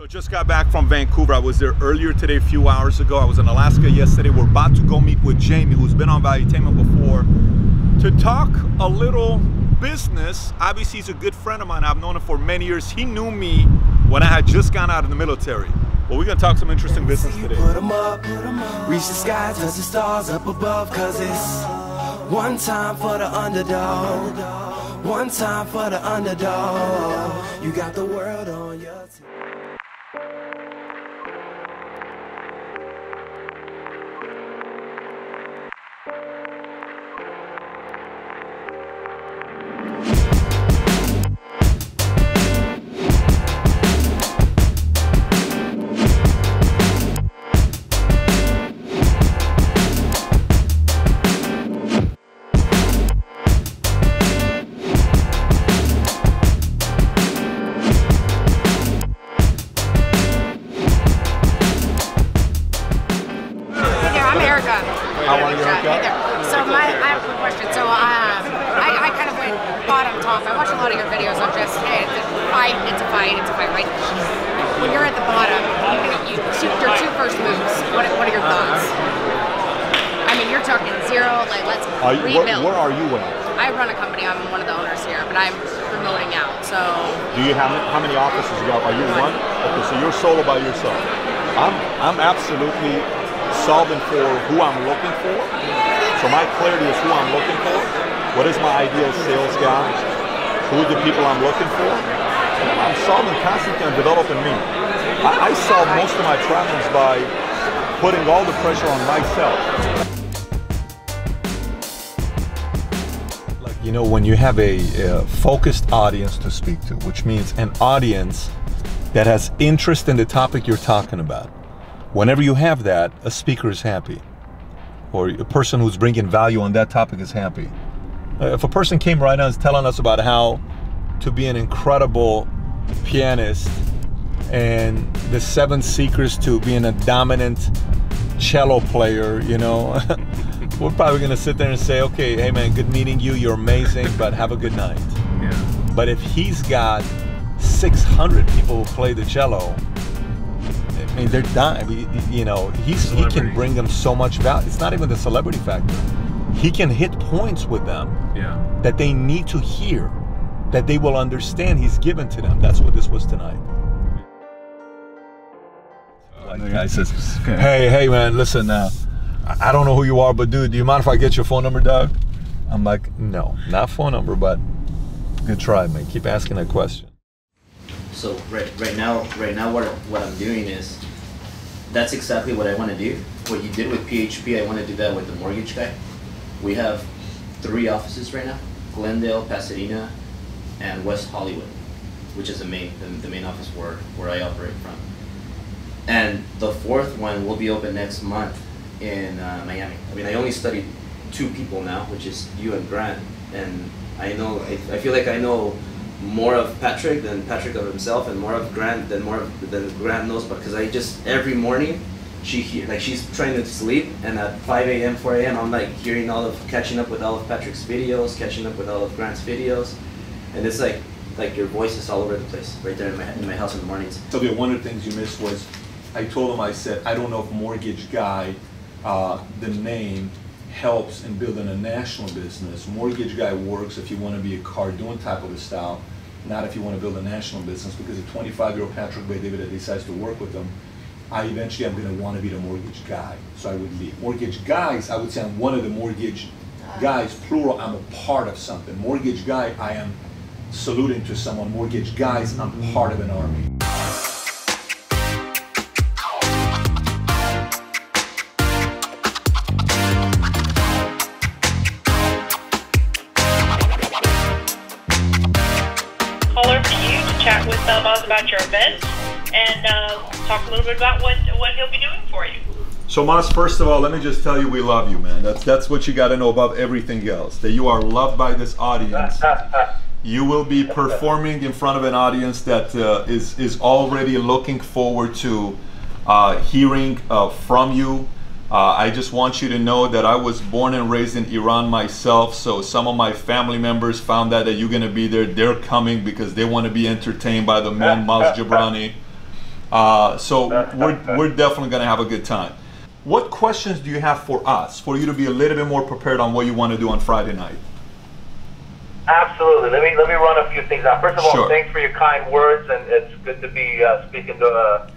Just got back from Vancouver. I was there earlier today, a few hours ago. I was in Alaska yesterday. We're about to go meet with Jamie, who's been on Valuetainment before, to talk a little business. Obviously, he's a good friend of mine. I've known him for many years. He knew me when I had just gone out of the military. Well, we're gonna talk some interesting business today. Put 'em up, reach the sky, touch the stars up above, cause it's one time for the underdog, one time for the underdog. You got the world on your team. How are you, Erica? Hey there. So I have a question. So I kind of went bottom top. I watch a lot of your videos on just, hey, it's a fight, right? When you're at the bottom, your two first moves, what are your thoughts? I mean, you're talking zero, like let's rebuild. Where are you at? I run a company, I'm one of the owners here, but I'm promoting out, so. Do you have, how many offices you got? Are you one? Okay, so you're solo by yourself. I'm absolutely solving for who I'm looking for. So my clarity is who I'm looking for. What is my ideal sales guy? Who are the people I'm looking for? And I'm solving constantly and developing me. I solve most of my problems by putting all the pressure on myself. Like, you know, when you have a focused audience to speak to, which means an audience that has interest in the topic you're talking about. Whenever you have that, a speaker is happy, or a person who's bringing value on that topic is happy. If a person came right on telling us about how to be an incredible pianist and the 7 secrets to being a dominant cello player, you know, we're probably gonna sit there and say, okay, hey man, good meeting you, you're amazing, but have a good night. Yeah. But if he's got 600 people who play the cello, I mean, they're dying. You know, he can bring them so much value. It's not even the celebrity factor. He can hit points with them that they need to hear, that they will understand he's given to them. That's what this was tonight. Like the guy says, hey man, listen, I don't know who you are, but dude, do you mind if I get your phone number, Doug? I'm like, no, not phone number, but good try, man. Keep asking that question. So right now what I'm doing is, that's exactly what I want to do. What you did with PHP, I want to do that with the mortgage guy. We have 3 offices right now: Glendale, Pasadena, and West Hollywood, which is the main office where I operate from. And the 4th one will be open next month in Miami. I mean, I only studied 2 people now, which is you and Grant, and I feel like I know more of Patrick than Patrick of himself, and more of Grant than Grant knows. Because I just, every morning she's trying to sleep, and at 5 a.m. 4 a.m. I'm like catching up with all of Patrick's videos, catching up with all of Grant's videos, and it's like your voice is all over the place right there in my house in the mornings. So one of the things you missed was, I told him, I said, I don't know if Mortgage Guy, the name, helps in building a national business. Mortgage Guy works if you want to be a car-doing type of a style, not if you want to build a national business, because a 25-year-old Patrick Bay David that decides to work with them, eventually I'm going to want to be the mortgage guy, so I would leave. Mortgage guys, I would say I'm one of the mortgage guys, plural, I'm a part of something. Mortgage guy, I am saluting to someone. Mortgage guys, I'm part of an army. Chat with Oz about your event and talk a little bit about what he'll be doing for you. So Mas, first of all, let me just tell you we love you, man. That's what you got to know above everything else, that you are loved by this audience. You will be performing in front of an audience that is already looking forward to hearing from you. I just want you to know that I was born and raised in Iran myself, so some of my family members found that you're going to be there. They're coming because they want to be entertained by the man Maz Jabrani. So we're definitely going to have a good time. What questions do you have for us, for you to be a little bit more prepared on what you want to do on Friday night? Absolutely. Let me run a few things out. First of all, Sure. Thanks for your kind words, and it's good to be speaking to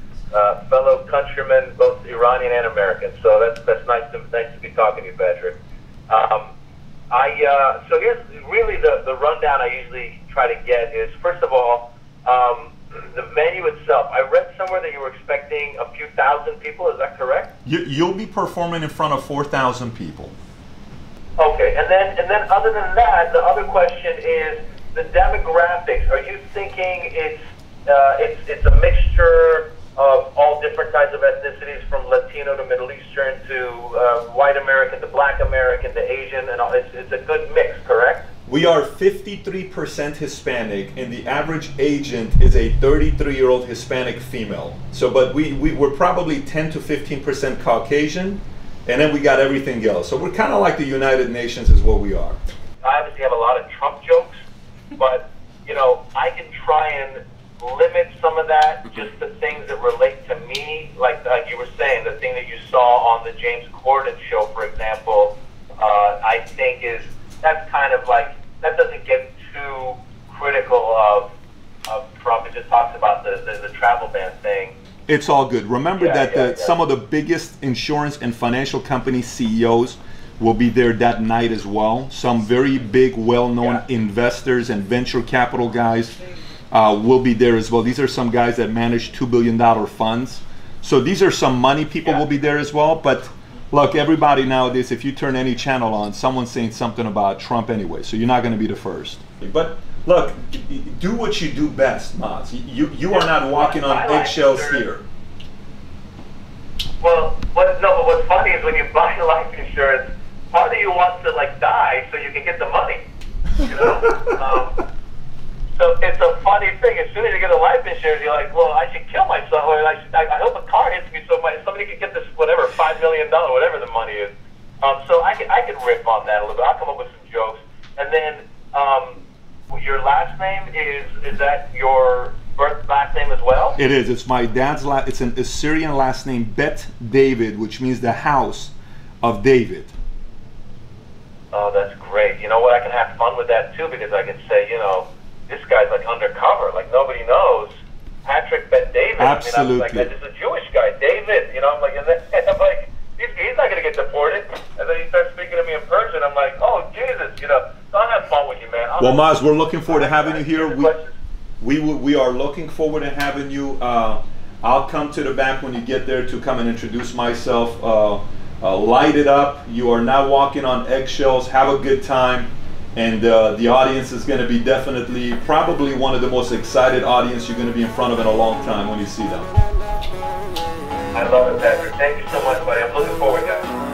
fellow countrymen, both Iranian and American. So that's nice to be talking to you, Patrick. So here's really the rundown I usually try to get is, first of all, the venue itself. I read somewhere that you were expecting a few thousand people. Is that correct? You'll be performing in front of 4,000 people. Okay, and then other than that, the other question is the demographics. Are you thinking it's a mixture of all different types of ethnicities, from Latino to Middle Eastern to white American to Black American to Asian, and all? It's a good mix, correct? We are 53% Hispanic, and the average agent is a 33-year-old Hispanic female. So, but we're probably 10 to 15% Caucasian, and then we got everything else. So we're kind of like the United Nations is what we are. I obviously have a lot of Trump jokes, but I can try and limit some of that just to things that relate to me, like you were saying, the thing that you saw on the James Corden show, for example. I think that's kind of like, that doesn't get too critical of Trump. It just talks about the travel ban thing. It's all good. Remember that some of the biggest insurance and financial company CEOs will be there that night as well. Some very big, well-known investors and venture capital guys will be there as well. These are some guys that manage $2 billion funds. So these are some money people will be there as well. But look, everybody nowadays, if you turn any channel on, someone's saying something about Trump anyway. So you're not going to be the first. But look, do what you do best, Maz. You are not walking on eggshells here. Well, but what's funny is when you buy life insurance, part of you wants to die so you can get the money. So it's a funny thing. As soon as you get a life insurance, you're like, well, I should kill myself, or I hope a car hits me so somebody can get this whatever $5 million, whatever the money is. So I could riff on that a little bit. I'll come up with some jokes. And then your last name is that your birth last name as well? It is. It's my dad's last. It's an Assyrian last name, Bet David, which means the house of David. Oh, that's great. You know what? I can have fun with that too, because I can say, this guy's like undercover, like nobody knows. Patrick Bet David. Absolutely. I mean, I'm like, this is a Jewish guy, David. I'm like, I'm like, he's not gonna get deported. And then he starts speaking to me in Persian. I'm like, oh Jesus, So I'll have fun with you, man. Well, Maz, we're looking forward to having you here. We are looking forward to having you. I'll come to the back when you get there to come and introduce myself. Light it up. You are now walking on eggshells. Have a good time. And the audience is going to be definitely, probably one of the most excited audience you're going to be in front of in a long time when you see them. I love it, Patrick. Thank you so much, buddy. I'm looking forward, guys.